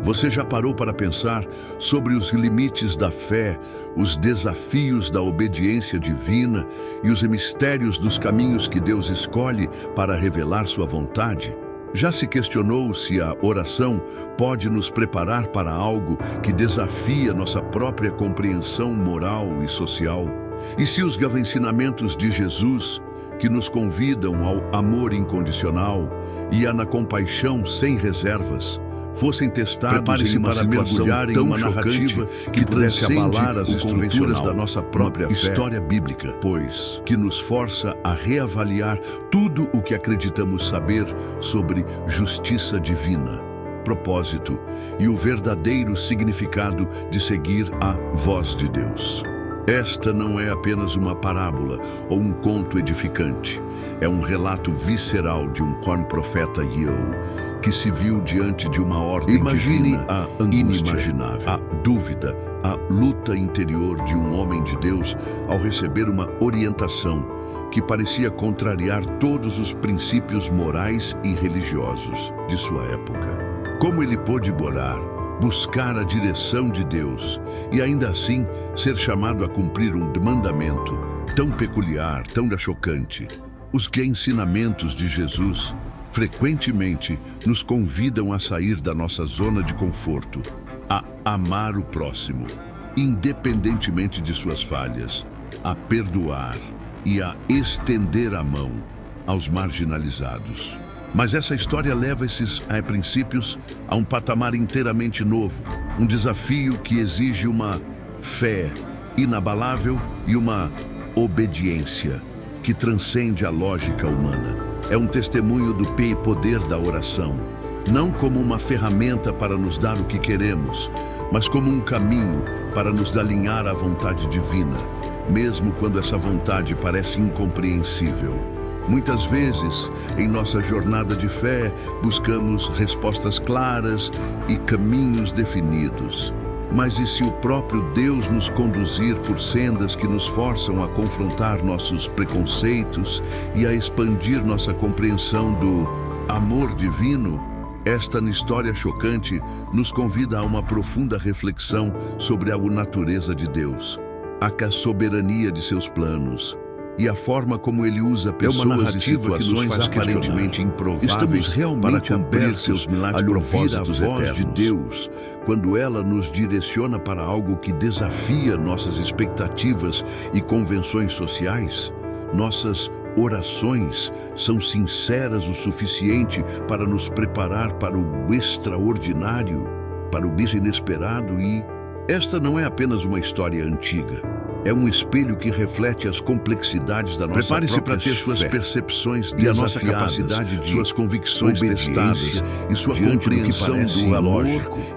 Você já parou para pensar sobre os limites da fé, os desafios da obediência divina e os mistérios dos caminhos que Deus escolhe para revelar sua vontade? Já se questionou se a oração pode nos preparar para algo que desafia nossa própria compreensão moral e social? E se os ensinamentos de Jesus, que nos convidam ao amor incondicional e à compaixão sem reservas, fossem testados em uma mergulhar em uma narrativa que pudesse abalar as estruturas da nossa própria fé, história bíblica, pois que nos força a reavaliar tudo o que acreditamos saber sobre justiça divina, propósito e o verdadeiro significado de seguir a voz de Deus. Esta não é apenas uma parábola ou um conto edificante. É um relato visceral de um profeta Yeo, que se viu diante de uma ordem divina a angústia, inimaginável, a dúvida, a luta interior de um homem de Deus ao receber uma orientação que parecia contrariar todos os princípios morais e religiosos de sua época. Como ele pôde orar, buscar a direção de Deus e ainda assim ser chamado a cumprir um mandamento tão peculiar, tão chocante? Os ensinamentos de Jesus frequentemente nos convidam a sair da nossa zona de conforto, a amar o próximo, independentemente de suas falhas, a perdoar e a estender a mão aos marginalizados. Mas essa história leva esses princípios a um patamar inteiramente novo, um desafio que exige uma fé inabalável e uma obediência que transcende a lógica humana. É um testemunho do poder da oração, não como uma ferramenta para nos dar o que queremos, mas como um caminho para nos alinhar à vontade divina, mesmo quando essa vontade parece incompreensível. Muitas vezes, em nossa jornada de fé, buscamos respostas claras e caminhos definidos. Mas e se o próprio Deus nos conduzir por sendas que nos forçam a confrontar nossos preconceitos e a expandir nossa compreensão do amor divino? Esta história chocante nos convida a uma profunda reflexão sobre a natureza de Deus, a soberania de seus planos e a forma como ele usa pessoas e situações aparentemente improváveis para cumprir seus milagres propósitos eternos. A voz de Deus, quando ela nos direciona para algo que desafia nossas expectativas e convenções sociais, nossas orações são sinceras o suficiente para nos preparar para o extraordinário, para o inesperado. E esta não é apenas uma história antiga. É um espelho que reflete as complexidades da nossa própria fé. Prepare-se para ter suas percepções e a nossa capacidade de suas convicções testadas e sua compreensão do amor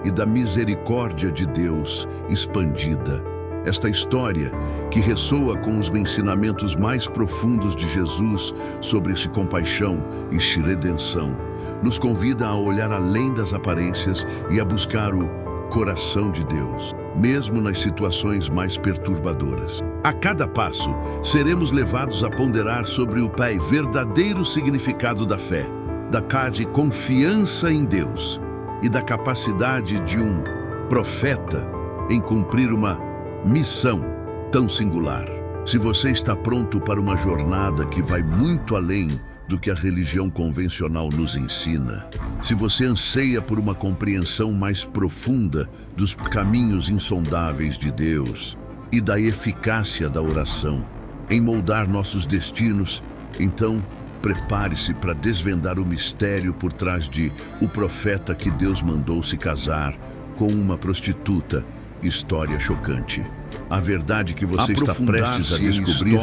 e da misericórdia de Deus expandida. Esta história, que ressoa com os ensinamentos mais profundos de Jesus sobre compaixão e redenção, nos convida a olhar além das aparências e a buscar o coração de Deus, mesmo nas situações mais perturbadoras. A cada passo, seremos levados a ponderar sobre o verdadeiro significado da fé, da confiança em Deus e da capacidade de um profeta em cumprir uma missão tão singular. Se você está pronto para uma jornada que vai muito além do que a religião convencional nos ensina, se você anseia por uma compreensão mais profunda dos caminhos insondáveis de Deus e da eficácia da oração em moldar nossos destinos, então prepare-se para desvendar o mistério por trás de o profeta que Deus mandou se casar com uma prostituta. História chocante. A verdade que você está prestes a descobrir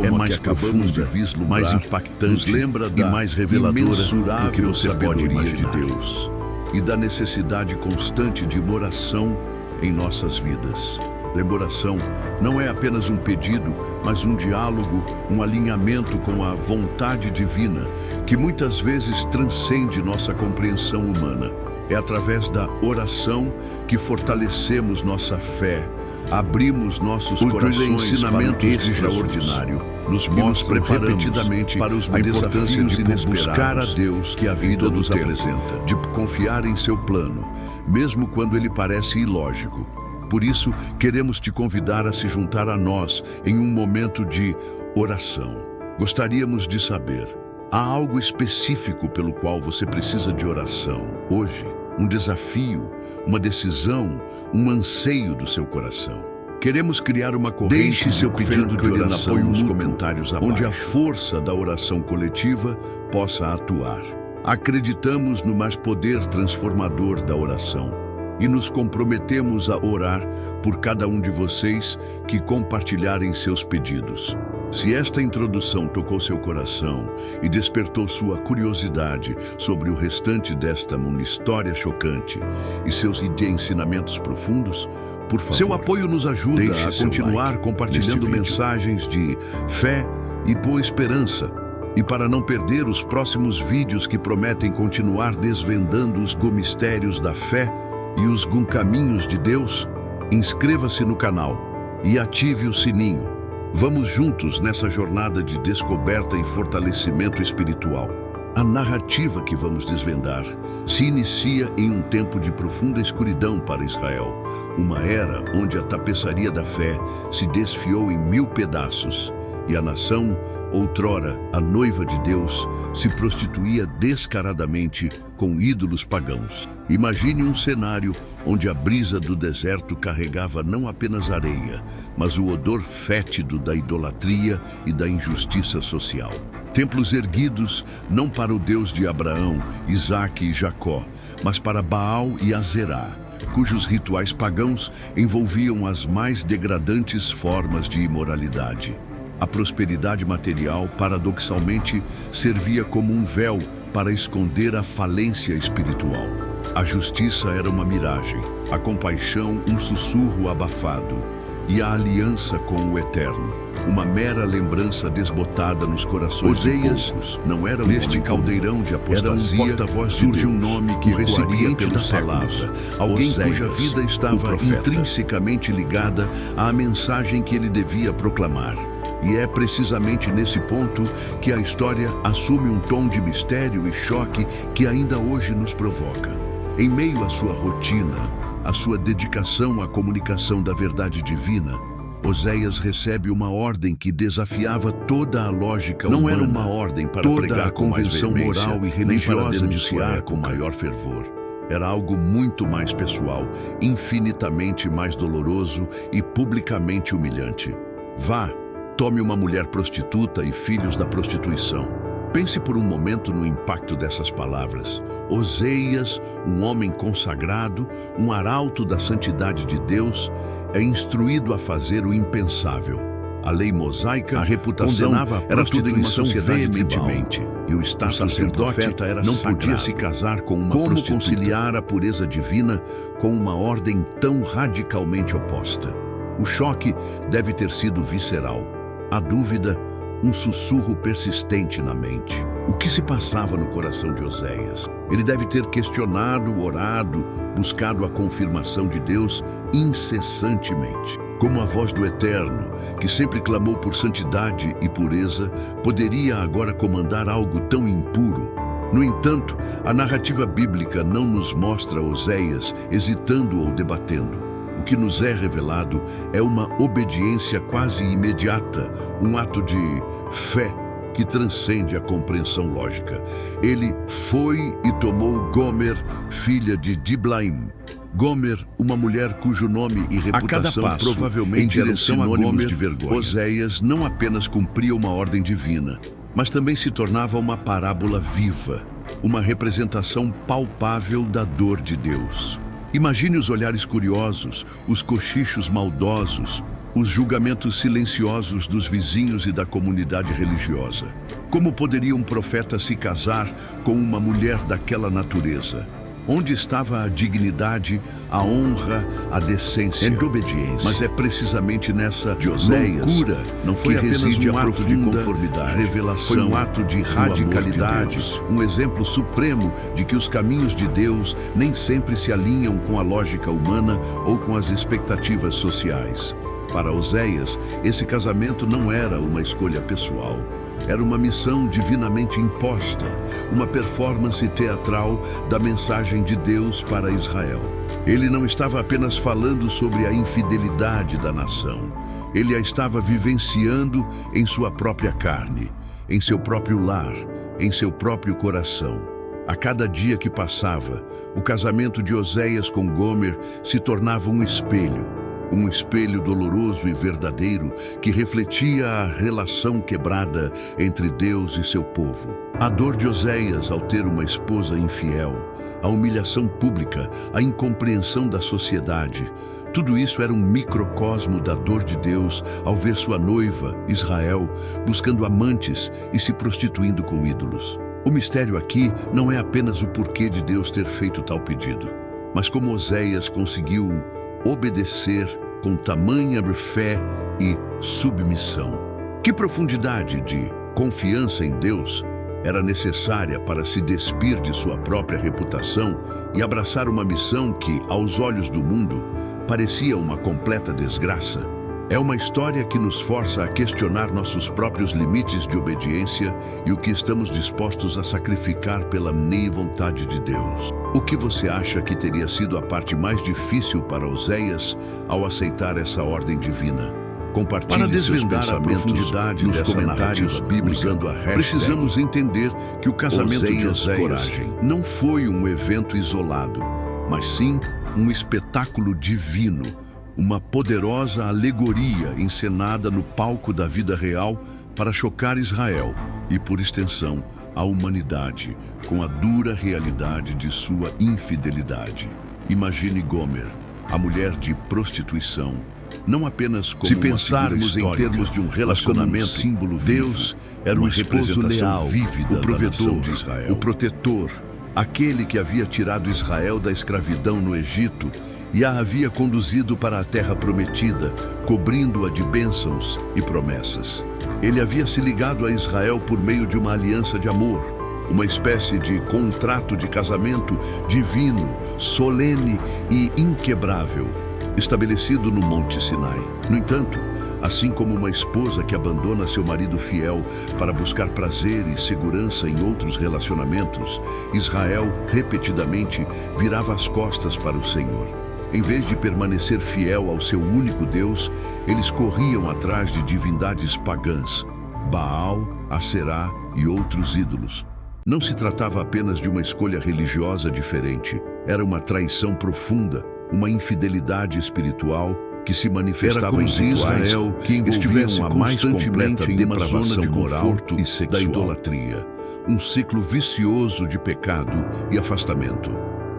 é mais profunda, mais impactante, lembra e mais reveladora do que você pode imaginar. De Deus e da necessidade constante de oração em nossas vidas. Oração não é apenas um pedido, mas um diálogo, um alinhamento com a vontade divina, que muitas vezes transcende nossa compreensão humana. É através da oração que fortalecemos nossa fé, abrimos nossos corações ensinamentos extraordinário, nos mostram repetidamente para os desafios de buscar a Deus que a vida nos apresenta, de confiar em seu plano, mesmo quando ele parece ilógico. Por isso, queremos te convidar a se juntar a nós em um momento de oração. Gostaríamos de saber, há algo específico pelo qual você precisa de oração hoje? Um desafio, uma decisão, um anseio do seu coração? Queremos criar uma corrente. Deixe seu pedido de oração nos comentários abaixo, onde a força da oração coletiva possa atuar. Acreditamos no mais poder transformador da oração e nos comprometemos a orar por cada um de vocês que compartilharem seus pedidos. Se esta introdução tocou seu coração e despertou sua curiosidade sobre o restante desta uma história chocante e seus ensinamentos profundos, por favor, seu apoio nos ajuda a continuar compartilhando mensagens de fé e boa esperança. E para não perder os próximos vídeos que prometem continuar desvendando os mistérios da fé e os caminhos de Deus, inscreva-se no canal e ative o sininho. Vamos juntos nessa jornada de descoberta e fortalecimento espiritual. A narrativa que vamos desvendar se inicia em um tempo de profunda escuridão para Israel, uma era onde a tapeçaria da fé se desfiou em 1000 pedaços e a nação, outrora a noiva de Deus, se prostituía descaradamente com ídolos pagãos. Imagine um cenário onde a brisa do deserto carregava não apenas areia, mas o odor fétido da idolatria e da injustiça social. Templos erguidos não para o Deus de Abraão, Isaque e Jacó, mas para Baal e Azerá, cujos rituais pagãos envolviam as mais degradantes formas de imoralidade. A prosperidade material, paradoxalmente, servia como um véu para esconder a falência espiritual. A justiça era uma miragem, a compaixão um sussurro abafado, e a aliança com o Eterno, uma mera lembrança desbotada nos corações de poucos. Não era neste caldeirão de apostasia, era um porta-voz surge um nome que ecoaria pela palavra, alguém cuja vida estava intrinsecamente ligada à mensagem que ele devia proclamar. E é precisamente nesse ponto que a história assume um tom de mistério e choque que ainda hoje nos provoca. Em meio à sua rotina, à sua dedicação à comunicação da verdade divina, Oséias recebe uma ordem que desafiava toda a lógica humana. Não era uma ordem para pregar a convenção moral e religiosa denunciar com maior fervor. Era algo muito mais pessoal, infinitamente mais doloroso e publicamente humilhante. Vá, tome uma mulher prostituta e filhos da prostituição. Pense por um momento no impacto dessas palavras. Oséias, um homem consagrado, um arauto da santidade de Deus, é instruído a fazer o impensável. A lei mosaica, a reputação condenava a prostituição veementemente, e o status do profeta era não sagrado. Podia se casar com uma prostituta. Como conciliar a pureza divina com uma ordem tão radicalmente oposta? O choque deve ter sido visceral. A dúvida, um sussurro persistente na mente. O que se passava no coração de Oséias? Ele deve ter questionado, orado, buscado a confirmação de Deus incessantemente. Como a voz do Eterno, que sempre clamou por santidade e pureza, poderia agora comandar algo tão impuro? No entanto, a narrativa bíblica não nos mostra Oséias hesitando ou debatendo. O que nos é revelado é uma obediência quase imediata, um ato de fé que transcende a compreensão lógica. Ele foi e tomou Gomer, filha de Diblaim. Gomer, uma mulher cujo nome e reputação provavelmente eram sinônimos de vergonha. Oséias não apenas cumpria uma ordem divina, mas também se tornava uma parábola viva, uma representação palpável da dor de Deus. Imagine os olhares curiosos, os cochichos maldosos, os julgamentos silenciosos dos vizinhos e da comunidade religiosa. Como poderia um profeta se casar com uma mulher daquela natureza? Onde estava a dignidade, a honra, a decência e a obediência? Mas é precisamente nessa de Oséias, loucura, não foi que reside um ato de conformidade, revelação, foi um ato de radicalidade, um exemplo supremo de que os caminhos de Deus nem sempre se alinham com a lógica humana ou com as expectativas sociais. Para Oséias, esse casamento não era uma escolha pessoal. Era uma missão divinamente imposta, uma performance teatral da mensagem de Deus para Israel. Ele não estava apenas falando sobre a infidelidade da nação. Ele a estava vivenciando em sua própria carne, em seu próprio lar, em seu próprio coração. A cada dia que passava, o casamento de Oséias com Gomer se tornava um espelho doloroso e verdadeiro que refletia a relação quebrada entre Deus e seu povo. A dor de Oséias ao ter uma esposa infiel, a humilhação pública, a incompreensão da sociedade, tudo isso era um microcosmo da dor de Deus ao ver sua noiva, Israel, buscando amantes e se prostituindo com ídolos. O mistério aqui não é apenas o porquê de Deus ter feito tal pedido, mas como Oséias conseguiu obedecer com tamanha fé e submissão. Que profundidade de confiança em Deus era necessária para se despir de sua própria reputação e abraçar uma missão que, aos olhos do mundo, parecia uma completa desgraça? É uma história que nos força a questionar nossos próprios limites de obediência e o que estamos dispostos a sacrificar pela vontade de Deus. O que você acha que teria sido a parte mais difícil para Oséias ao aceitar essa ordem divina? Compartilhe Para desvendar seus a pensamentos profundidade nos dessa comentários narrativa bíblicos usando usando a hashtag. Precisamos entender que o casamento de Oséias Coragem não foi um evento isolado, mas sim um espetáculo divino, uma poderosa alegoria encenada no palco da vida real para chocar Israel e, por extensão, a humanidade com a dura realidade de sua infidelidade. Imagine Gomer, a mulher de prostituição, não apenas como Se uma pensarmos figura em termos histórica, de um mas relacionamento, como um símbolo Deus vivo, era um uma esposo representação leal, vívida o provedor da nação de Israel, o protetor, aquele que havia tirado Israel da escravidão no Egito e a havia conduzido para a terra prometida, cobrindo-a de bênçãos e promessas. Ele havia se ligado a Israel por meio de uma aliança de amor, uma espécie de contrato de casamento divino, solene e inquebrável, estabelecido no Monte Sinai. No entanto, assim como uma esposa que abandona seu marido fiel para buscar prazer e segurança em outros relacionamentos, Israel repetidamente virava as costas para o Senhor. Em vez de permanecer fiel ao seu único Deus, eles corriam atrás de divindades pagãs, Baal, Aserá e outros ídolos. Não se tratava apenas de uma escolha religiosa diferente, era uma traição profunda, uma infidelidade espiritual que se manifestava em Israel, que envolviam a mais completa depravação moral e sexual, da idolatria, um ciclo vicioso de pecado e afastamento.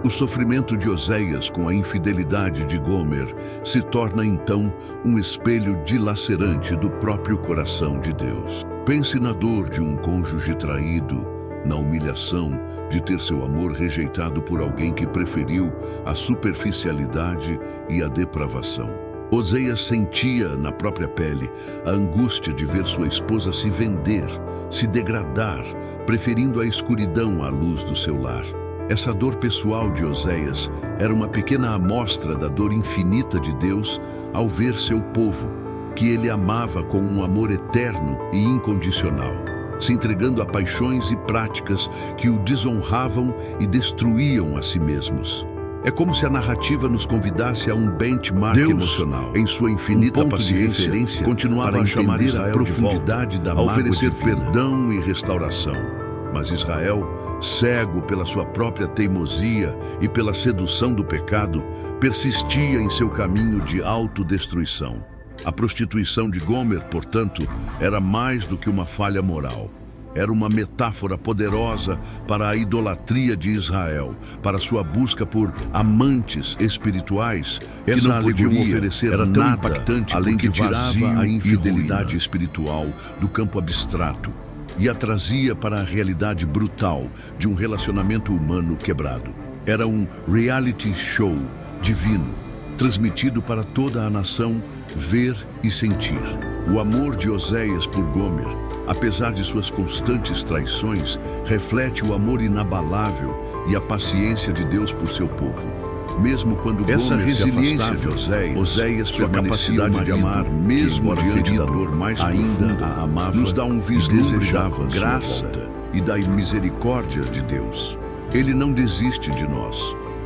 O sofrimento de Oséias com a infidelidade de Gomer se torna então um espelho dilacerante do próprio coração de Deus. Pense na dor de um cônjuge traído, na humilhação de ter seu amor rejeitado por alguém que preferiu a superficialidade e a depravação. Oséias sentia na própria pele a angústia de ver sua esposa se vender, se degradar, preferindo a escuridão à luz do seu lar. Essa dor pessoal de Oséias era uma pequena amostra da dor infinita de Deus ao ver seu povo, que ele amava com um amor eterno e incondicional, se entregando a paixões e práticas que o desonravam e destruíam a si mesmos. É como se a narrativa nos convidasse a um benchmark Deus, emocional. Em sua infinita paciência, continuava a chamar Israel a profundidade da mágoa, a oferecer perdão e restauração. Mas Israel, cego pela sua própria teimosia e pela sedução do pecado, persistia em seu caminho de autodestruição. A prostituição de Gomer, portanto, era mais do que uma falha moral. Era uma metáfora poderosa para a idolatria de Israel, para sua busca por amantes espirituais que não podiam oferecer era tão nada impactante além de tirava a infidelidade espiritual do campo abstrato e a trazia para a realidade brutal de um relacionamento humano quebrado. Era um reality show divino, transmitido para toda a nação ver e sentir. O amor de Oséias por Gomer, apesar de suas constantes traições, reflete o amor inabalável e a paciência de Deus por seu povo. mesmo quando Essa Gomer se resiliência afastava. de Oséias, sua sua capacidade capacidade de de amar, amar, mesmo diante da dor mais profunda, a amava, nos dá um vislumbre da desejava graça sua volta. e da misericórdia de Deus. Ele não desiste de nós,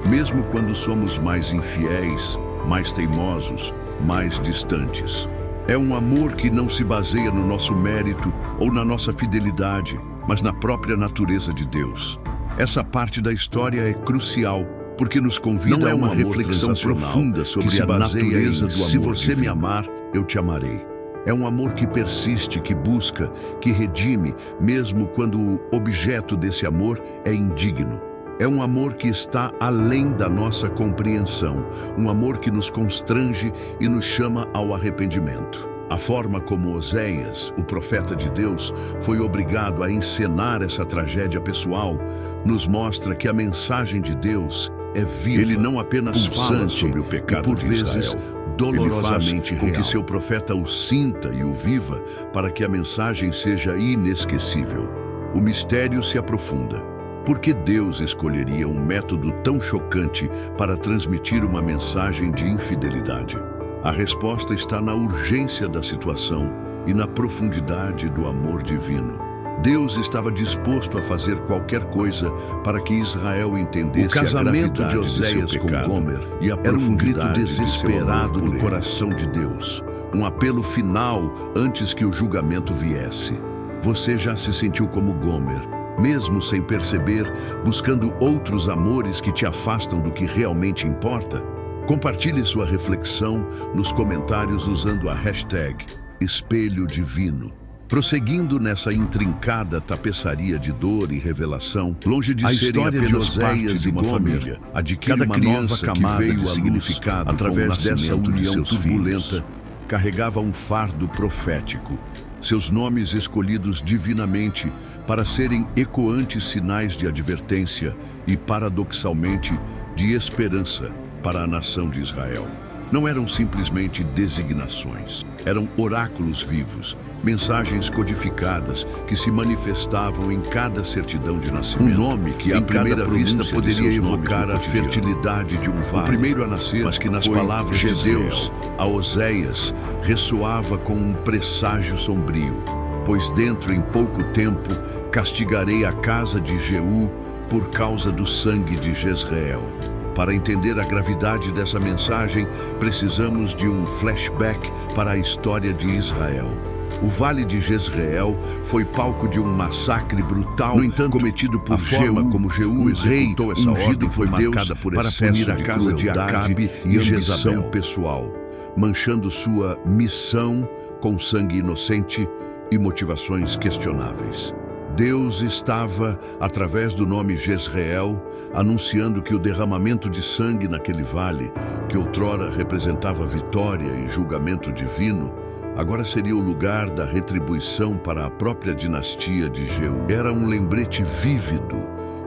mesmo quando somos mais infiéis, mais teimosos, mais distantes. É um amor que não se baseia no nosso mérito ou na nossa fidelidade, mas na própria natureza de Deus. Essa parte da história é crucial, porque nos convida a uma reflexão profunda sobre a natureza do amor. Se você me amar, eu te amarei. É um amor que persiste, que busca, que redime, mesmo quando o objeto desse amor é indigno. É um amor que está além da nossa compreensão, um amor que nos constrange e nos chama ao arrependimento. A forma como Oséias, o profeta de Deus, foi obrigado a encenar essa tragédia pessoal, nos mostra que a mensagem de Deus é viva. Ele não apenas fala sobre o pecado por vezes dolorosamente com que seu profeta o sinta e o viva para que a mensagem seja inesquecível. O mistério se aprofunda. Por que Deus escolheria um método tão chocante para transmitir uma mensagem de infidelidade? A resposta está na urgência da situação e na profundidade do amor divino. Deus estava disposto a fazer qualquer coisa para que Israel entendesse O casamento a de Oséias com Gomer e a era um grito profundidade desesperado do do coração de Deus, um apelo final antes que o julgamento viesse. Você já se sentiu como Gomer, mesmo sem perceber, buscando outros amores que te afastam do que realmente importa? Compartilhe sua reflexão nos comentários usando a hashtag Espelho Divino. Prosseguindo nessa intrincada tapeçaria de dor e revelação, longe de serem história de apenas parte Oséias de e uma Gomer, família, adquire cada uma criança nova que camada veio de à significado luz através com o dessa nascimento de união seus turbulenta, carregava um fardo profético, seus nomes escolhidos divinamente para serem ecoantes sinais de advertência e, paradoxalmente, de esperança para a nação de Israel. Não eram simplesmente designações, eram oráculos vivos, mensagens codificadas que se manifestavam em cada certidão de nascimento. Um nome que, à primeira vista, poderia evocar a fertilidade de um vale. O primeiro a nascer, mas que nas palavras de Deus, a Oséias, ressoava com um presságio sombrio. Pois dentro em pouco tempo castigarei a casa de Jeú por causa do sangue de Jezreel. Para entender a gravidade dessa mensagem, precisamos de um flashback para a história de Israel. O Vale de Jezreel foi palco de um massacre brutal, no entanto, cometido por Jeú, como Jeú executou essa ordem foi marcada para punir a casa de Acabe e ambição pessoal, manchando sua missão com sangue inocente e motivações questionáveis. Deus estava, através do nome Jezreel, anunciando que o derramamento de sangue naquele vale, que outrora representava vitória e julgamento divino, agora seria o lugar da retribuição para a própria dinastia de Jeú. Era um lembrete vívido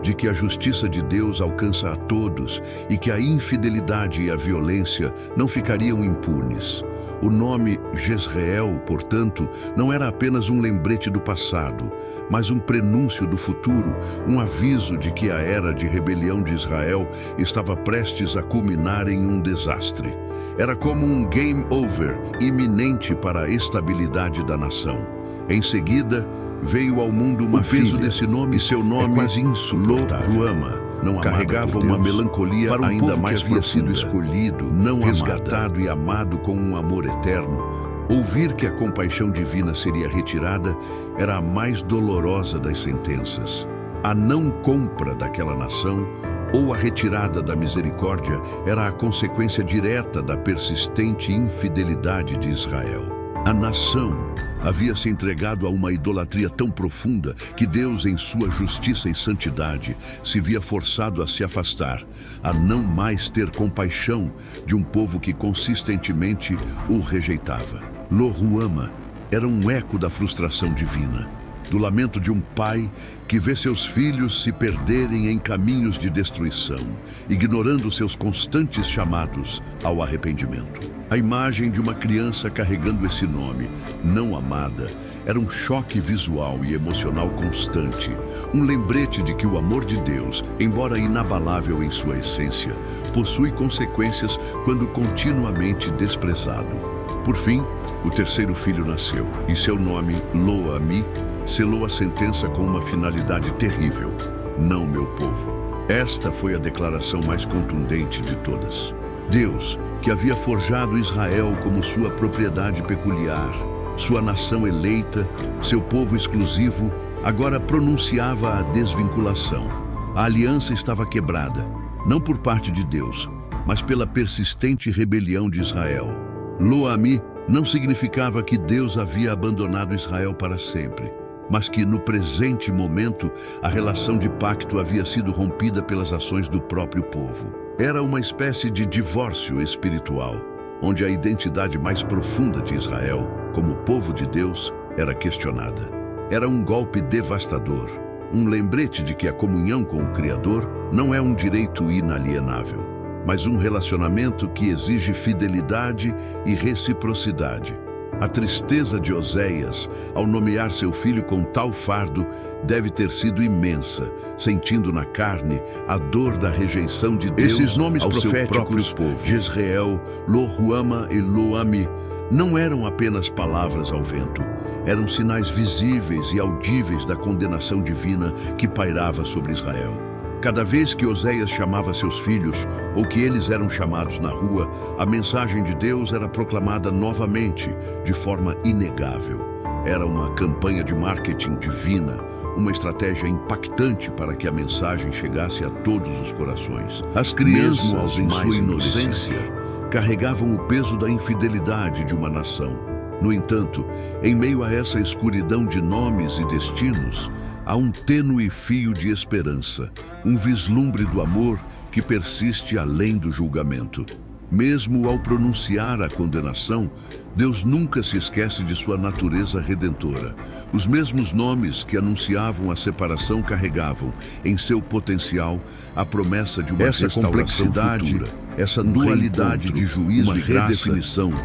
de que a justiça de Deus alcança a todos e que a infidelidade e a violência não ficariam impunes. O nome Jezreel, portanto, não era apenas um lembrete do passado, mas um prenúncio do futuro, um aviso de que a era de rebelião de Israel estava prestes a culminar em um desastre. Era como um game over iminente para a estabilidade da nação. Em seguida, veio ao mundo uma filha. O peso desse nome e seu nome, quase insuportável. Lo-Ruama, não carregava uma melancolia para ainda mais profunda, escolhido, não resgatado e amado com um amor eterno. Ouvir que a compaixão divina seria retirada era a mais dolorosa das sentenças. A não compra daquela nação ou a retirada da misericórdia era a consequência direta da persistente infidelidade de Israel. A nação havia se entregado a uma idolatria tão profunda que Deus, em sua justiça e santidade, se via forçado a se afastar, a não mais ter compaixão de um povo que consistentemente o rejeitava. Lo-Ruama era um eco da frustração divina, do lamento de um pai que vê seus filhos se perderem em caminhos de destruição, ignorando seus constantes chamados ao arrependimento. A imagem de uma criança carregando esse nome, não amada, era um choque visual e emocional constante, um lembrete de que o amor de Deus, embora inabalável em sua essência, possui consequências quando continuamente desprezado. Por fim, o terceiro filho nasceu, e seu nome, Lo-Ammi, selou a sentença com uma finalidade terrível: não meu povo. Esta foi a declaração mais contundente de todas. Deus, que havia forjado Israel como sua propriedade peculiar, sua nação eleita, seu povo exclusivo, agora pronunciava a desvinculação. A aliança estava quebrada, não por parte de Deus, mas pela persistente rebelião de Israel. Lo-Ammi não significava que Deus havia abandonado Israel para sempre, mas que no presente momento a relação de pacto havia sido rompida pelas ações do próprio povo. Era uma espécie de divórcio espiritual, onde a identidade mais profunda de Israel, como povo de Deus, era questionada. Era um golpe devastador, um lembrete de que a comunhão com o Criador não é um direito inalienável, mas um relacionamento que exige fidelidade e reciprocidade. A tristeza de Oséias, ao nomear seu filho com tal fardo, deve ter sido imensa, sentindo na carne a dor da rejeição de Deus. Esses nomes proféticos, Jezreel, Lo-Ruama e Lo-Ammi, não eram apenas palavras ao vento, eram sinais visíveis e audíveis da condenação divina que pairava sobre Israel. Cada vez que Oséias chamava seus filhos, ou que eles eram chamados na rua, a mensagem de Deus era proclamada novamente, de forma inegável. Era uma campanha de marketing divina, uma estratégia impactante para que a mensagem chegasse a todos os corações. As crianças, em sua inocência, carregavam o peso da infidelidade de uma nação. No entanto, em meio a essa escuridão de nomes e destinos, há um tênue fio de esperança, um vislumbre do amor que persiste além do julgamento. Mesmo ao pronunciar a condenação, Deus nunca se esquece de sua natureza redentora. Os mesmos nomes que anunciavam a separação carregavam, em seu potencial, a promessa de uma restauração futura. Essa dualidade de juízo e graça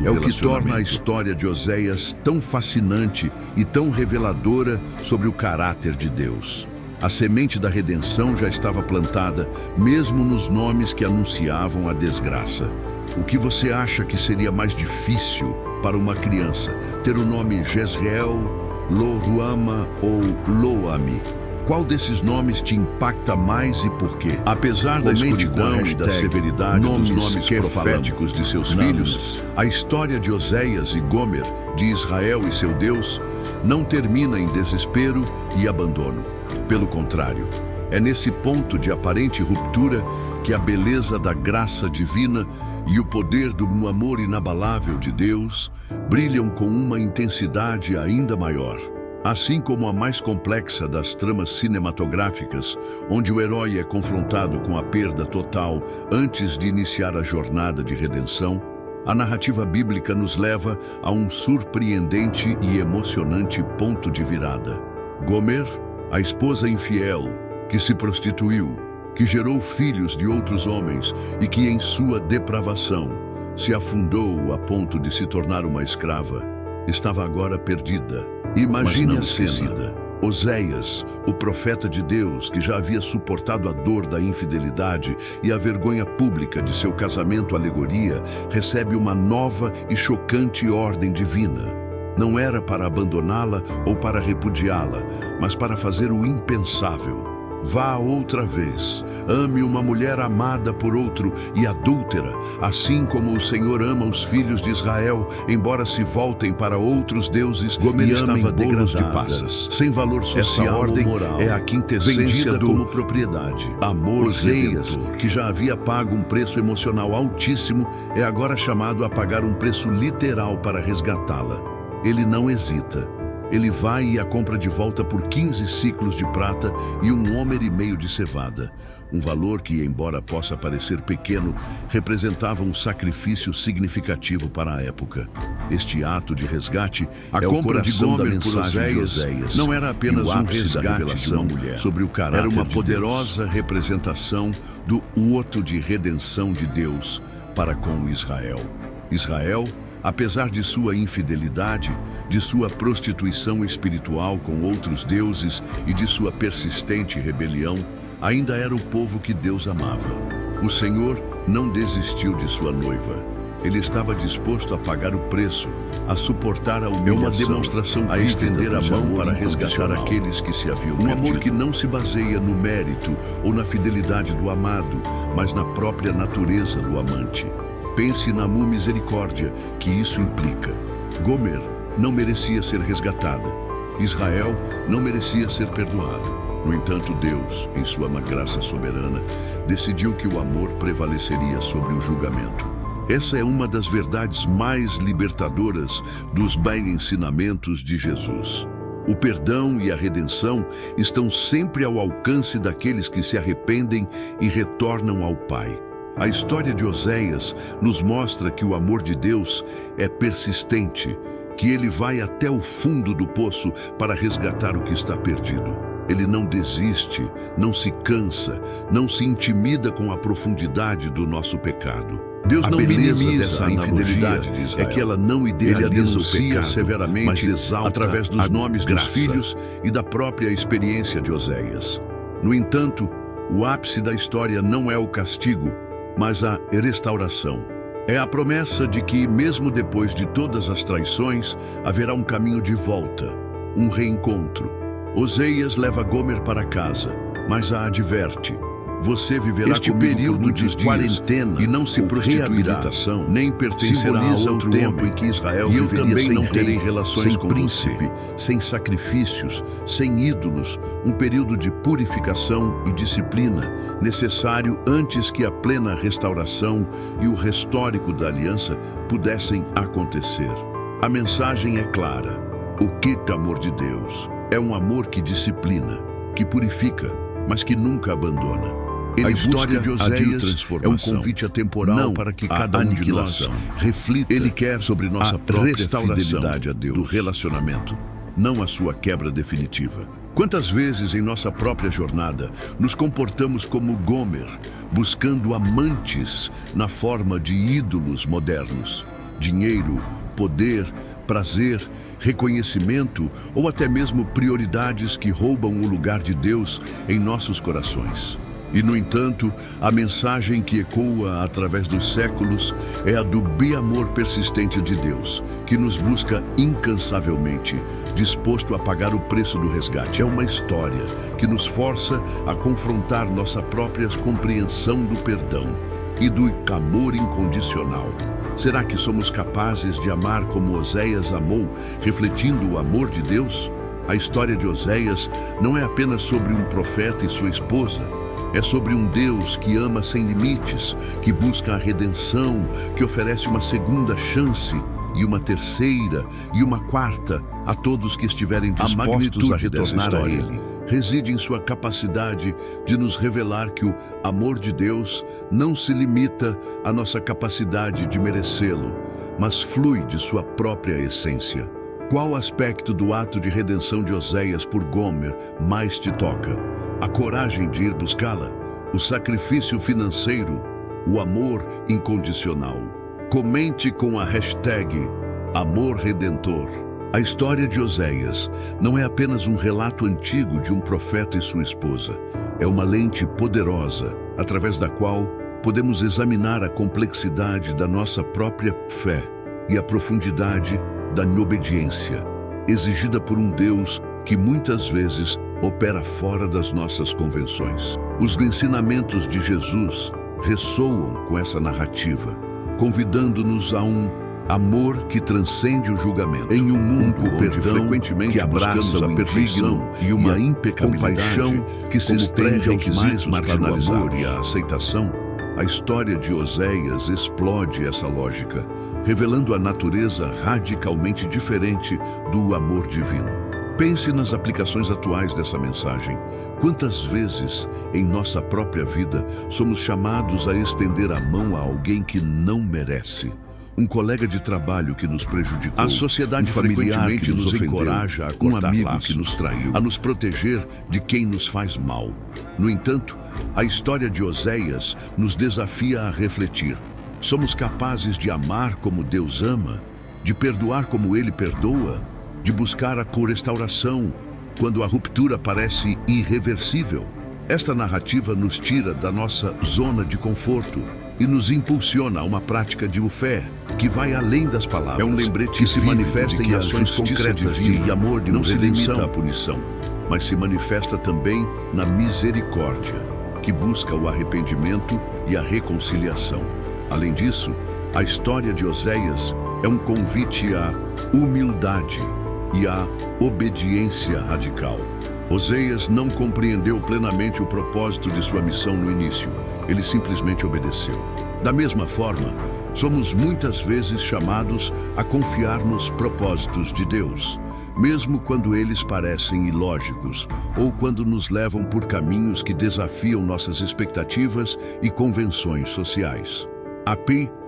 é o que torna a história de Oséias tão fascinante e tão reveladora sobre o caráter de Deus. A semente da redenção já estava plantada, mesmo nos nomes que anunciavam a desgraça. O que você acha que seria mais difícil para uma criança? Ter o nome Jezreel, Lo-Ruama ou Lo-Ammi? Qual desses nomes te impacta mais e por quê? Apesar da escuridão e da severidade dos nomes proféticos de seus filhos, a história de Oséias e Gomer, de Israel e seu Deus, não termina em desespero e abandono. Pelo contrário, é nesse ponto de aparente ruptura que a beleza da graça divina e o poder do amor inabalável de Deus brilham com uma intensidade ainda maior. Assim como a mais complexa das tramas cinematográficas, onde o herói é confrontado com a perda total antes de iniciar a jornada de redenção, a narrativa bíblica nos leva a um surpreendente e emocionante ponto de virada. Gomer, a esposa infiel, que se prostituiu, que gerou filhos de outros homens e que, em sua depravação, se afundou a ponto de se tornar uma escrava, estava agora perdida. Imagine a cena. Oséias, o profeta de Deus, que já havia suportado a dor da infidelidade e a vergonha pública de seu casamento alegoria, recebe uma nova e chocante ordem divina. Não era para abandoná-la ou para repudiá-la, mas para fazer o impensável. Vá outra vez, ame uma mulher amada por outro e adúltera, assim como o Senhor ama os filhos de Israel, embora se voltem para outros deuses. Gomer estava degradada, de passas, sem valor social. Essa ordem moral é a quintessência como propriedade. Amor Oséias, que já havia pago um preço emocional altíssimo, é agora chamado a pagar um preço literal para resgatá-la. Ele não hesita. Ele vai e a compra de volta por 15 ciclos de prata e 1 homer e meio de cevada. Um valor que, embora possa parecer pequeno, representava um sacrifício significativo para a época. Este ato de resgate, a compra de Gomer da mensagem de Oséias, não era apenas um resgate de uma mulher sobre o caráter. Era uma poderosa representação do ato de redenção de Deus para com Israel. Israel, Apesar de sua infidelidade, de sua prostituição espiritual com outros deuses e de sua persistente rebelião, ainda era o povo que Deus amava. O Senhor não desistiu de sua noiva. Ele estava disposto a pagar o preço, a suportar a humilhação, demonstração a estender a mão para resgatar aqueles que se haviam perdido. Um amor que não se baseia no mérito ou na fidelidade do amado, mas na própria natureza do amante. Pense na misericórdia que isso implica. Gomer não merecia ser resgatada. Israel não merecia ser perdoado. No entanto, Deus, em sua graça soberana, decidiu que o amor prevaleceria sobre o julgamento. Essa é uma das verdades mais libertadoras dos ensinamentos de Jesus. O perdão e a redenção estão sempre ao alcance daqueles que se arrependem e retornam ao Pai. A história de Oséias nos mostra que o amor de Deus é persistente, que ele vai até o fundo do poço para resgatar o que está perdido. Ele não desiste, não se cansa, não se intimida com a profundidade do nosso pecado. Deus não minimiza a infidelidade de Israel. É que ela não idealiza o pecado severamente, mas exalta através dos nomes dos filhos e da própria experiência de Oséias. No entanto, o ápice da história não é o castigo, mas a restauração. É a promessa de que, mesmo depois de todas as traições, haverá um caminho de volta, um reencontro. Oséias leva Gomer para casa, mas a adverte: você viverá este período de quarentena e não se prostituirá, nem pertencerá a outro tempo em que Israel viveria sem não terem relações com príncipe, sem sacrifícios, sem ídolos, um período de purificação e disciplina necessário antes que a plena restauração e o restórico da aliança pudessem acontecer. A mensagem é clara: o que é amor de Deus? É um amor que disciplina, que purifica, mas que nunca abandona. A história de Oséias é um convite atemporal não para que cada um de nós reflita. Ele quer sobre nossa própria fidelidade a Deus, do relacionamento, não a sua quebra definitiva. Quantas vezes em nossa própria jornada nos comportamos como Gomer, buscando amantes na forma de ídolos modernos? Dinheiro, poder, prazer, reconhecimento ou até mesmo prioridades que roubam o lugar de Deus em nossos corações. E, no entanto, a mensagem que ecoa através dos séculos é a do amor persistente de Deus, que nos busca incansavelmente, disposto a pagar o preço do resgate. É uma história que nos força a confrontar nossa própria compreensão do perdão e do amor incondicional. Será que somos capazes de amar como Oséias amou, refletindo o amor de Deus? A história de Oséias não é apenas sobre um profeta e sua esposa. É sobre um Deus que ama sem limites, que busca a redenção, que oferece uma segunda chance e uma terceira e uma quarta a todos que estiverem dispostos a retornar a Ele. Reside em sua capacidade de nos revelar que o amor de Deus não se limita à nossa capacidade de merecê-lo, mas flui de sua própria essência. Qual aspecto do ato de redenção de Oséias por Gomer mais te toca? A coragem de ir buscá-la, o sacrifício financeiro, o amor incondicional. Comente com a hashtag #AmorRedentor. A história de Oséias não é apenas um relato antigo de um profeta e sua esposa. É uma lente poderosa, através da qual podemos examinar a complexidade da nossa própria fé e a profundidade da obediência, exigida por um Deus que muitas vezes opera fora das nossas convenções. Os ensinamentos de Jesus ressoam com essa narrativa, convidando-nos a um amor que transcende o julgamento. Em um mundo onde frequentemente abraça a perfeição e uma compaixão que se estende aos mais marginalizados, o amor e a aceitação, a história de Oséias explode essa lógica, revelando a natureza radicalmente diferente do amor divino. Pense nas aplicações atuais dessa mensagem. Quantas vezes, em nossa própria vida, somos chamados a estender a mão a alguém que não merece? Um colega de trabalho que nos prejudicou, a sociedade familiar que nos encoraja a cortar amigo laços, que nos traiu, a nos proteger de quem nos faz mal. No entanto, a história de Oséias nos desafia a refletir. Somos capazes de amar como Deus ama? de perdoar como ele perdoa, de buscar a restauração quando a ruptura parece irreversível. Esta narrativa nos tira da nossa zona de conforto e nos impulsiona a uma prática de fé que vai além das palavras. É um lembrete que se manifesta em ações concretas de amor, de não se limita à punição, mas se manifesta também na misericórdia, que busca o arrependimento e a reconciliação. Além disso, a história de Oséias é um convite à humildade e à obediência radical. Oséias não compreendeu plenamente o propósito de sua missão no início. Ele simplesmente obedeceu. Da mesma forma, somos muitas vezes chamados a confiar nos propósitos de Deus, mesmo quando eles parecem ilógicos ou quando nos levam por caminhos que desafiam nossas expectativas e convenções sociais. A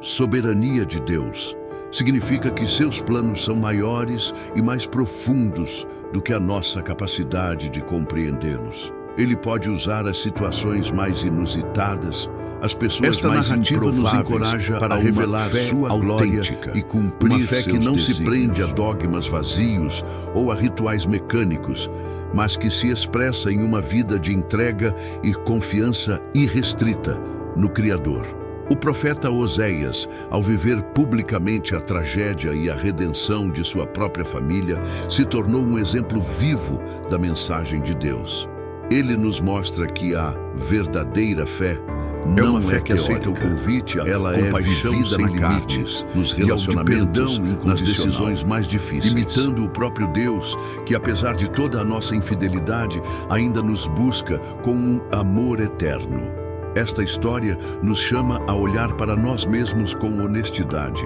soberania de Deus significa que seus planos são maiores e mais profundos do que a nossa capacidade de compreendê-los. Ele pode usar as situações mais inusitadas, as pessoas mais improváveis, nos encoraja para revelar sua glória e cumprir uma fé que não se prende a dogmas vazios ou a rituais mecânicos, mas que se expressa em uma vida de entrega e confiança irrestrita no Criador. O profeta Oséias, ao viver publicamente a tragédia e a redenção de sua própria família, se tornou um exemplo vivo da mensagem de Deus. Ele nos mostra que a verdadeira fé não é fé que aceita o convite, ela é vivida na carne, nos relacionamentos, nas decisões mais difíceis, imitando o próprio Deus, que apesar de toda a nossa infidelidade, ainda nos busca com um amor eterno. Esta história nos chama a olhar para nós mesmos com honestidade,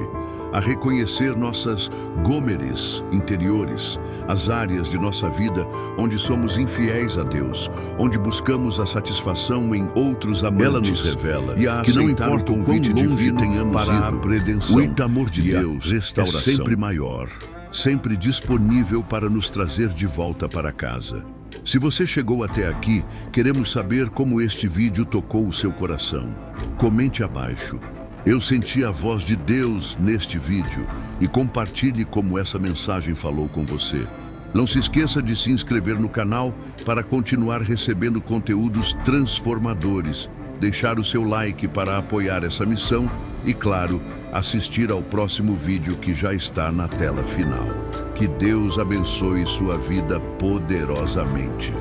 a reconhecer nossas gômeres interiores, as áreas de nossa vida onde somos infiéis a Deus, onde buscamos a satisfação em outros amantes. Ela nos revela que não importa o convite divino tenhamos para a redenção, o amor de Deus é sempre maior, sempre disponível para nos trazer de volta para casa. Se você chegou até aqui, queremos saber como este vídeo tocou o seu coração. Comente abaixo. Eu senti a voz de Deus neste vídeo e compartilhe como essa mensagem falou com você. Não se esqueça de se inscrever no canal para continuar recebendo conteúdos transformadores, deixar o seu like para apoiar essa missão e, claro, assistir ao próximo vídeo que já está na tela final. Que Deus abençoe sua vida poderosamente.